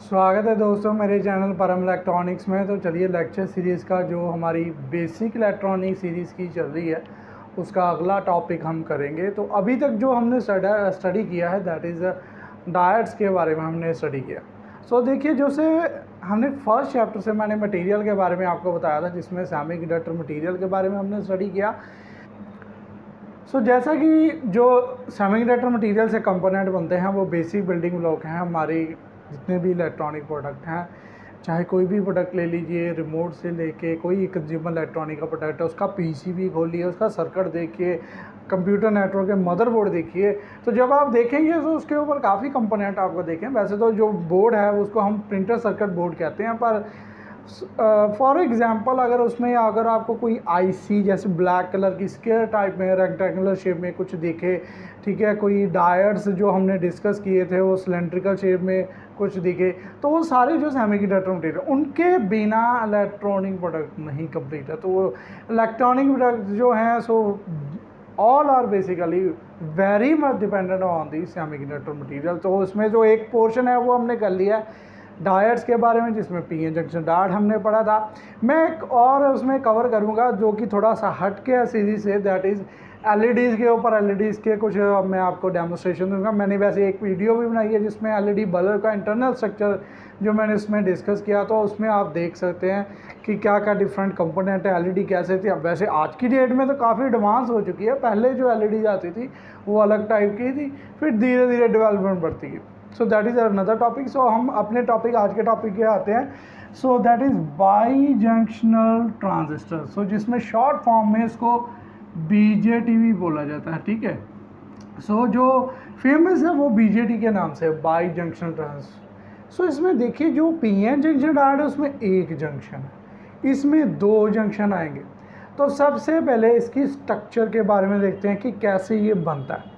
स्वागत है दोस्तों मेरे चैनल परम इलेक्ट्रॉनिक्स में। तो चलिए लेक्चर सीरीज़ का जो हमारी बेसिक इलेक्ट्रॉनिक सीरीज़ की चल रही है उसका अगला टॉपिक हम करेंगे। तो अभी तक जो हमने स्टडी किया है दैट इज़ डायट्स के बारे में हमने स्टडी किया। सो देखिए जैसे हमने फर्स्ट चैप्टर से मैंने मटेरियल के बारे में आपको बताया था जिसमें सेमीकंडक्टर मटेरियल के बारे में हमने स्टडी किया। जैसा कि जो सेमीकंडक्टर मटेरियल से कंपोनेंट बनते हैं वो बेसिक बिल्डिंग ब्लॉक हैं हमारी जितने भी इलेक्ट्रॉनिक प्रोडक्ट हैं, चाहे कोई भी प्रोडक्ट ले लीजिए, रिमोट से लेके कोई कंज्यूमर इलेक्ट्रॉनिक का प्रोडक्ट है उसका पीसीबी खोलिए, उसका सर्किट देखिए, कंप्यूटर नेटवर्क के मदरबोर्ड देखिए। तो जब आप देखेंगे तो उसके ऊपर काफ़ी कंपोनेंट आपको देखें। वैसे तो जो बोर्ड है उसको हम प्रिंटर सर्किट बोर्ड कहते हैं, पर फॉर एग्ज़ाम्पल अगर आपको कोई आईसी जैसे ब्लैक कलर की स्क्वायर टाइप में रेक्टेंगुलर शेप में कुछ दिखे, ठीक है, कोई डायर्स जो हमने डिस्कस किए थे वो सिलेंड्रिकल शेप में कुछ दिखे, तो वो सारे जो सेमीकंडक्टर मटेरियल उनके बिना इलेक्ट्रॉनिक प्रोडक्ट नहीं कंप्लीट है। तो वो इलेक्ट्रॉनिक प्रोडक्ट जो हैं so all are basically very much dependent on the semiconductor material. तो उसमें जो एक पोर्शन है वो हमने कर लिया है डायट्स के बारे में, जिसमें पीएन जंक्शन डायट हमने पढ़ा था। मैं एक और उसमें कवर करूंगा जो कि थोड़ा सा हट के है सीरीज से, दैट इज़ एलईडीज़ के ऊपर। एलईडीज़ के कुछ मैं आपको डेमोस्ट्रेशन दूंगा। मैंने वैसे एक वीडियो भी बनाई है जिसमें एलईडी बल्ब का इंटरनल स्ट्रक्चर जो मैंने इसमें डिस्कस किया, तो उसमें आप देख सकते हैं कि क्या क्या डिफरेंट कंपोनेंट है, एलईडी कैसे थी। अब वैसे आज की डेट में तो काफ़ी एडवांस हो चुकी है, पहले जो एलईडी आती थी वो अलग टाइप की थी, फिर धीरे धीरे डेवलपमेंट बढ़ती गई। So that is another topic. So हम अपने टॉपिक आज के टॉपिक के आते हैं। So that is bi junctional transistor, so जिसमें शॉर्ट फॉर्म में इसको बीजेटी भी बोला जाता है, ठीक है। सो जो फेमस है वो बीजेटी के नाम से, बाई जंक्शनल ट्रांजिस्टर। सो इसमें देखिए जो पीएन जंक्शन डायोड है उसमें एक जंक्शन है, इसमें दो जंक्शन आएंगे। तो सबसे पहले इसकी स्ट्रक्चर के बारे में देखते हैं कि कैसे ये बनता है।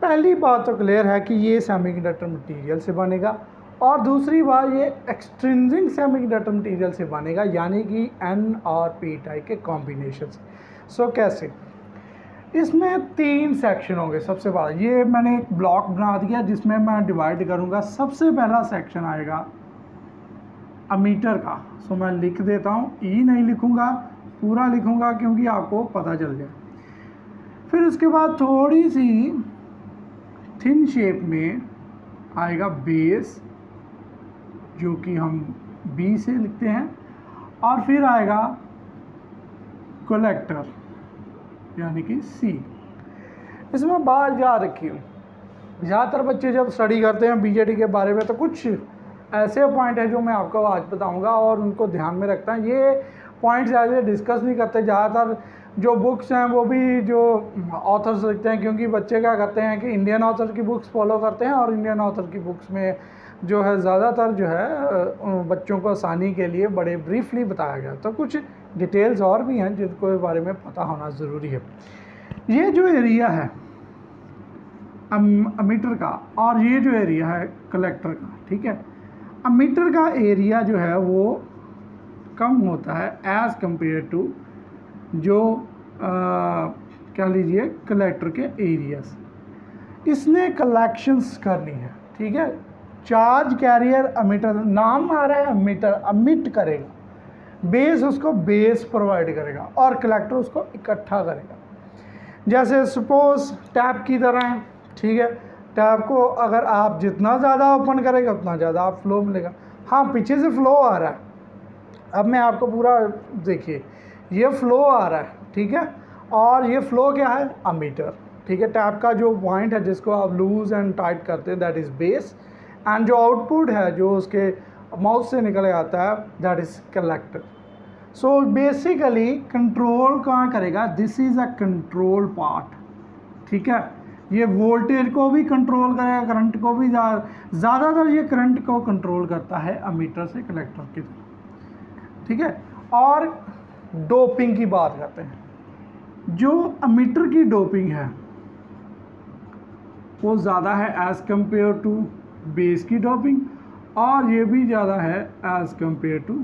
पहली बात तो क्लियर है कि ये सेमीकंडक्टर मटेरियल से बनेगा, और दूसरी बात ये एक्सट्रिंसिक सेमीकंडक्टर मटेरियल से बनेगा, यानी कि एन और पी टाइप के कॉम्बिनेशन से। सो कैसे, इसमें तीन सेक्शन होंगे। सबसे पहला ये मैंने एक ब्लॉक बना दिया जिसमें मैं डिवाइड करूँगा। सबसे पहला सेक्शन आएगा अमीटर का। सो मैं लिख देता हूँ, ई नहीं लिखूँगा, पूरा लिखूँगा क्योंकि आपको पता चल जाए। फिर उसके बाद थोड़ी सी थिन शेप में आएगा बेस, जो कि हम बी से लिखते हैं, और फिर आएगा कलेक्टर यानी कि सी। इसमें बात याद रखिए, ज़्यादातर बच्चे जब स्टडी करते हैं बीजेटी के बारे में तो कुछ ऐसे पॉइंट है जो मैं आपको आज बताऊंगा और उनको ध्यान में रखता है। ये पॉइंट्स ऐसे डिस्कस नहीं करते। ज़्यादातर जो बुक्स हैं वो भी जो ऑथर्स लिखते हैं, क्योंकि बच्चे क्या करते हैं कि इंडियन ऑथर की बुक्स फॉलो करते हैं, और इंडियन ऑथर की बुक्स में जो है ज़्यादातर जो है बच्चों को आसानी के लिए बड़े ब्रीफली बताया गया। तो कुछ डिटेल्स और भी हैं जिनको इस बारे में पता होना ज़रूरी है। ये जो एरिया है अमीटर का, और ये जो एरिया है कलेक्टर का, ठीक है। अमीटर का एरिया जो है वो कम होता है एज़ कंपेयर टू जो क्या लीजिए कलेक्टर के एरियाज। इसने कलेक्शंस करनी है, ठीक है। चार्ज कैरियर अमीटर, नाम आ रहा है अमीटर, अमिट करेगा, बेस उसको बेस प्रोवाइड करेगा और कलेक्टर उसको इकट्ठा करेगा। जैसे सपोज टैप की तरह है, ठीक है। टैप को अगर आप जितना ज़्यादा ओपन करेंगे उतना ज़्यादा आप फ्लो मिलेगा। हाँ, पीछे से फ्लो आ रहा है, अब मैं आपको पूरा देखिए, ये फ्लो आ रहा है, ठीक है। और ये फ्लो क्या है, अमीटर, ठीक है। टैप का जो पॉइंट है जिसको आप लूज एंड टाइट करते हैं दैट इज़ बेस, एंड जो आउटपुट है जो उसके माउथ से निकल आता है that is collector. So basically control कहाँ करेगा, this is a control part, ठीक है। ये वोल्टेज को भी कंट्रोल करेगा, करंट को भी, ज़्यादातर ये करंट को कंट्रोल करता है अमीटर से कलेक्टर की तरफ, ठीक है। और डोपिंग की बात करते हैं, जो अमीटर की डोपिंग है वो ज़्यादा है एज़ कंपेयर टू बेस की डोपिंग, और ये भी ज़्यादा है एज़ कंपेयर टू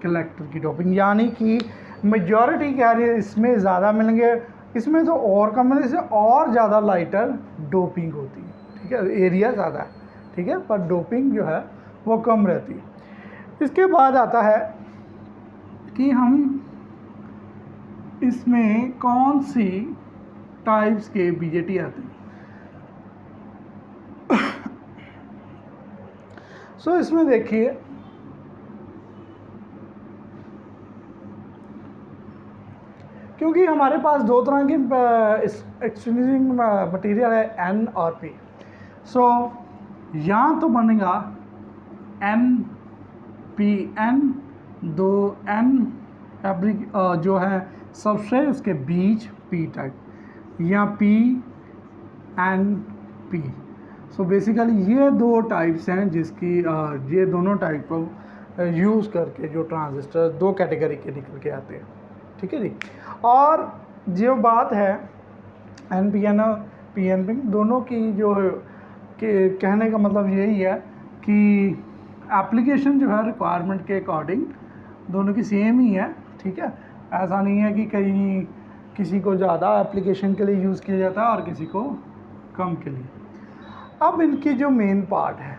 कलेक्टर की डोपिंग, यानी कि मेजॉरिटी कैरियर इसमें ज़्यादा मिलेंगे। इसमें तो और कम मिलने से और ज़्यादा लाइटर डोपिंग होती है, ठीक है। एरिया ज़्यादा है, ठीक है, पर डोपिंग जो है वो कम रहती है। इसके बाद आता है कि हम इसमें कौन सी टाइप्स के बीजेटी आते हैं। सो इसमें देखिए क्योंकि हमारे पास दो तरह की एक्सचेंजिंग मटेरियल है, एन और पी। सो यहाँ तो बनेगा एन पी एन, दो एन फैब्रिक जो है सबस्ट्रेट, उसके बीच पी टाइप या P N P. So basically ये दो टाइप्स हैं जिसकी ये दोनों टाइप को यूज़ करके जो ट्रांजिस्टर दो कैटेगरी के निकल के आते हैं। ठीक है जी। और जो बात है एन पी एन और पी एन पी दोनों की जो कहने का मतलब यही है कि एप्लीकेशन जो है रिक्वायरमेंट के अकॉर्डिंग दोनों की सेम ही है। ठीक है, ऐसा नहीं है कि कहीं किसी को ज़्यादा एप्लीकेशन के लिए यूज़ किया जाता है और किसी को कम के लिए। अब इनकी जो मेन पार्ट है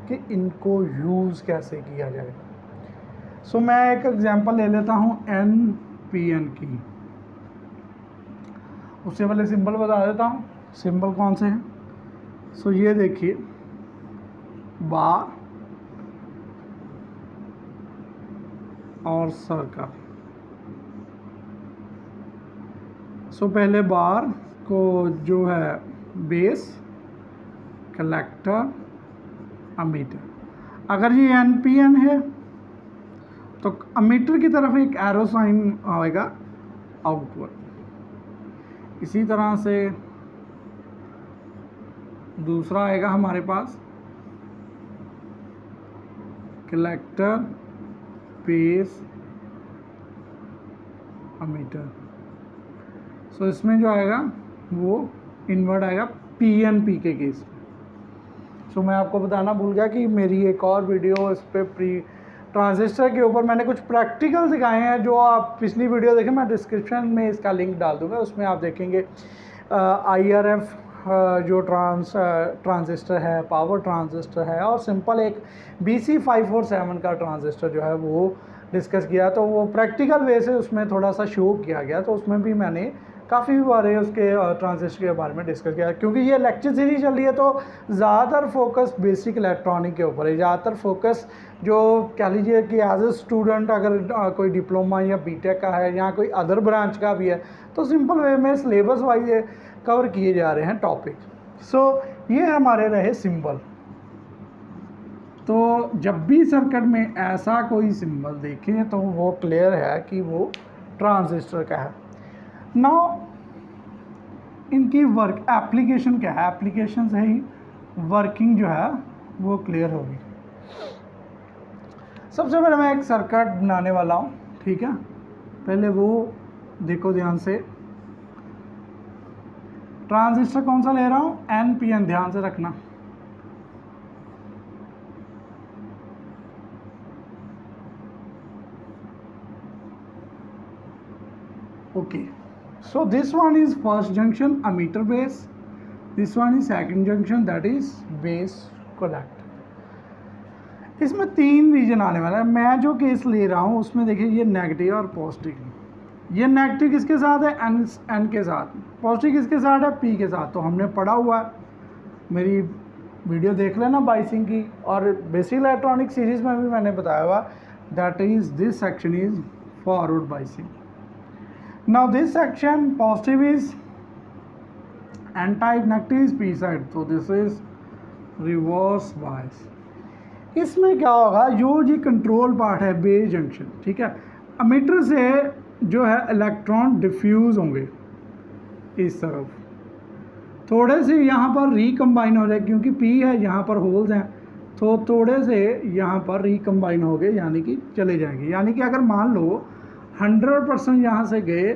कि इनको यूज़ कैसे किया जाए। सो मैं एक एग्जांपल ले लेता हूँ एन पी एन की। उससे पहले सिंबल बता देता हूँ, सिंबल कौन से हैं। सो ये देखिए बार और सर्कल। सो पहले बार को जो है बेस, कलेक्टर, अमीटर। अगर ये एन पी एन है तो अमीटर की तरफ एक एरो साइन आएगा आउटवर्ड। इसी तरह से दूसरा आएगा हमारे पास कलेक्टर, बेस, अमीटर। सो इसमें जो आएगा वो इनवर्ट आएगा पीएनपी के केस में। सो मैं आपको बताना भूल गया कि मेरी एक और वीडियो इस पर प्री ट्रांजिस्टर के ऊपर मैंने कुछ प्रैक्टिकल दिखाए हैं, जो आप पिछली वीडियो देखें, मैं डिस्क्रिप्शन में इसका लिंक डाल दूंगा। उसमें आप देखेंगे IRF जो ट्रांजिस्टर है, पावर ट्रांजिस्टर है, और सिंपल एक BC547 का ट्रांजिस्टर जो है वो डिस्कस किया। तो वो प्रैक्टिकल वे से उसमें थोड़ा सा शो किया गया, तो उसमें भी मैंने काफ़ी बार उसके ट्रांजिस्टर के बारे में डिस्कस किया। क्योंकि ये लेक्चर सीरीज चल रही है तो ज़्यादातर फोकस बेसिक इलेक्ट्रॉनिक के ऊपर है। ज़्यादातर फोकस जो कह लीजिए कि एज ए स्टूडेंट अगर कोई डिप्लोमा या बीटेक का है या कोई अदर ब्रांच का भी है तो सिंपल वे में सिलेबस वाइज कवर किए जा रहे हैं टॉपिक। सो ये हमारे रहे सिंबल। तो जब भी सर्किट में ऐसा कोई सिंबल देखें तो वो क्लियर है कि वो ट्रांजिस्टर का है। नाउ इनकी वर्क एप्लीकेशन क्या है, एप्लीकेशन से ही वर्किंग जो है वो क्लियर होगी। सबसे पहले मैं एक सर्किट बनाने वाला हूँ। ठीक है, पहले वो देखो ध्यान से, ट्रांजिस्टर कौन सा ले रहा हूँ, NPN, ध्यान से रखना। Okay, so this one is first junction ammeter base, this one is second junction that is base collector। इसमें तीन रीजन आने वाला है। मैं जो केस ले रहा हूँ उसमें देखिए ये नेगेटिव और पॉजिटिव। ये नेगेटिव किसके साथ है, एन के साथ, पॉजिटिव किसके साथ है, पी के साथ। तो हमने पढ़ा हुआ है, मेरी वीडियो देख लेना बाइसिंग की, और बेसिक इलेक्ट्रॉनिक सीरीज में भी मैंने बताया हुआ that is this section is forward biasing. Now this section positive is N type, negative is P side, so this is reverse bias। इसमें क्या होगा, जो ये कंट्रोल पार्ट है बेस जंक्शन, ठीक है, अमीटर से जो है इलेक्ट्रॉन डिफ्यूज़ होंगे इस तरफ, थोड़े से यहाँ पर रिकम्बाइन हो जाए क्योंकि P है, यहाँ पर होल्स हैं, तो थोड़े से यहाँ पर रिकम्बाइन हो गए, यानी कि चले जाएंगे। यानी कि अगर मान लो 100% यहाँ से गए,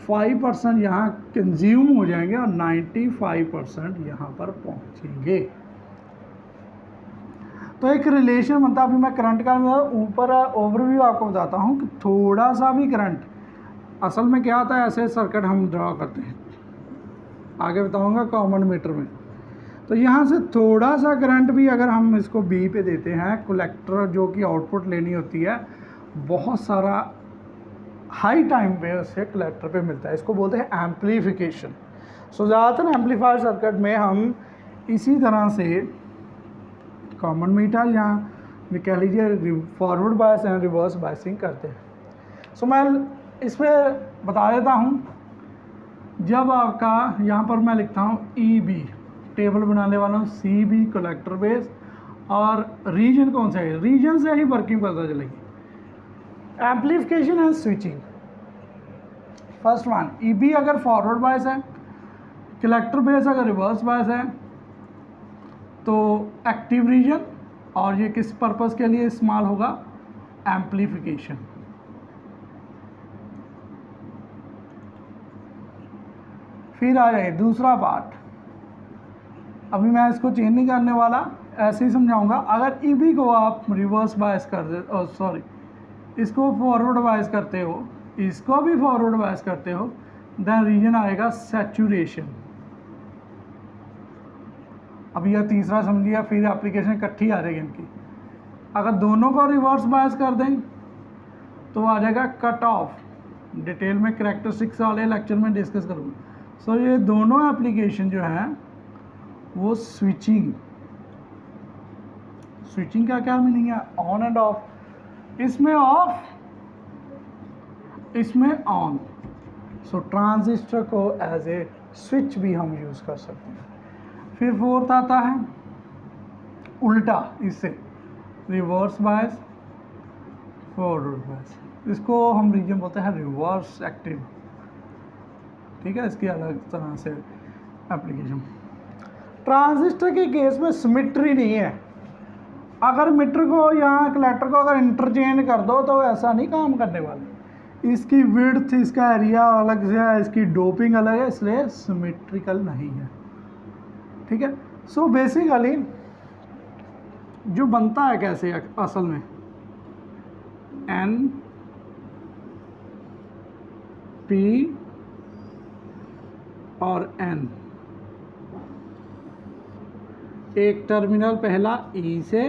5% यहाँ कंज्यूम हो जाएंगे और 95% यहाँ पर पहुँचेंगे। तो एक रिलेशन बनता है। अभी मैं करंट का ऊपर ओवरव्यू आपको बताता हूँ कि थोड़ा सा भी करंट, असल में क्या होता है, ऐसे सर्किट हम ड्रा करते हैं, आगे बताऊँगा कॉमन मीटर में। तो यहाँ से थोड़ा सा करंट भी अगर हम इसको बी पे देते हैं, कलेक्टर जो कि आउटपुट लेनी होती है, बहुत सारा हाई टाइम पे उससे कलेक्टर पे मिलता है। इसको बोलते हैं एम्पलीफिकेशन। सो ज़्यादातर एम्पलीफायर सर्किट में हम इसी तरह से कॉमन मीटर या कह लीजिए forward bias and reverse biasing करते हैं। सो मैं इसमें बता देता हूँ, जब आपका यहाँ पर मैं लिखता हूँ ई बी, टेबल बनाने वाला हूँ, सी बी कलेक्टर बेस, और रीजन कौन सा है, रीजन से ही वर्किंग पता चलेगी। Amplification and switching, first one E B अगर फॉरवर्ड बायस है, कलेक्टर बेस अगर रिवर्स बायस है, तो एक्टिव रीजन, और ये किस पर्पस के लिए इस्तेमाल होगा, एम्पलीफिकेशन। फिर आ जाए दूसरा पार्ट, अभी मैं इसको चेंज नहीं करने वाला, ऐसे ही समझाऊंगा। अगर ईबी को आप रिवर्स बायस कर दे, सॉरी, इसको फॉरवर्ड बायस करते हो, इसको भी फॉरवर्ड बायस करते हो, देन रीजन आएगा सैचुरेशन। अब यह तीसरा समझिए, फिर एप्लीकेशन इकट्ठी आ जाएगी इनकी। अगर दोनों को रिवर्स बायस कर दें तो आ जाएगा कट ऑफ। डिटेल में करैक्टरिस्टिक्स वाले लेक्चर में डिस्कस करूँगा। सो ये दोनों एप्लीकेशन जो है वो स्विचिंग का क्या मीनिंग है, ऑन एंड ऑफ। इसमें ऑफ, इसमें ऑन। सो ट्रांजिस्टर को एज ए स्विच भी हम यूज़ कर सकते हैं। फिर फोर्थ आता है उल्टा, इससे रिवर्स बायस फॉरवर्ड बायस, इसको हम रीजन बोलते हैं रिवर्स एक्टिव। ठीक है, इसकी अलग तरह से एप्लीकेशन। ट्रांजिस्टर के केस में सिमेट्री नहीं है। अगर मीटर को या कलेक्टर को अगर इंटरचेंज कर दो तो ऐसा नहीं काम करने वाले। इसकी विड्थ, इसका एरिया अलग से है, इसकी डोपिंग अलग है, इसलिए सिमेट्रिकल नहीं है। ठीक है। सो बेसिकली जो बनता है कैसे असल में, एन पी और एन, एक टर्मिनल पहला ई से,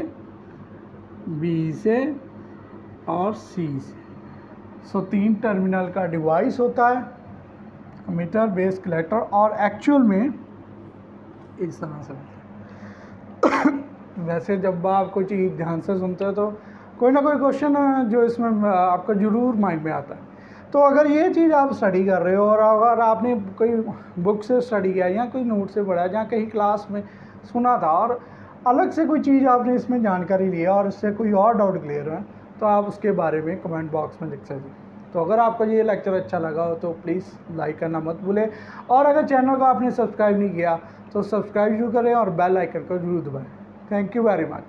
बी से और सी से। सो 3 टर्मिनल का डिवाइस होता है मीटर, बेस, कलेक्टर, और एक्चुअल में इस तरह से। वैसे जब आप कोई चीज़ ध्यान से सुनते हो तो कोई ना कोई क्वेश्चन जो इसमें आपका ज़रूर माइंड में आता है। तो अगर ये चीज़ आप स्टडी कर रहे हो और अगर आपने कोई बुक से स्टडी किया या कोई नोट से पढ़ा या कहीं क्लास में सुना था और अलग से कोई चीज़ आपने इसमें जानकारी लिया और इससे कोई और डाउट क्लियर है, तो आप उसके बारे में कमेंट बॉक्स में लिख सकते हैं। तो अगर आपको ये लेक्चर अच्छा लगा हो तो प्लीज़ लाइक करना मत भूलें, और अगर चैनल को आपने सब्सक्राइब नहीं किया तो सब्सक्राइब जरूर करें और बेल आइकन को जरूर दबाएं। Thank you very much.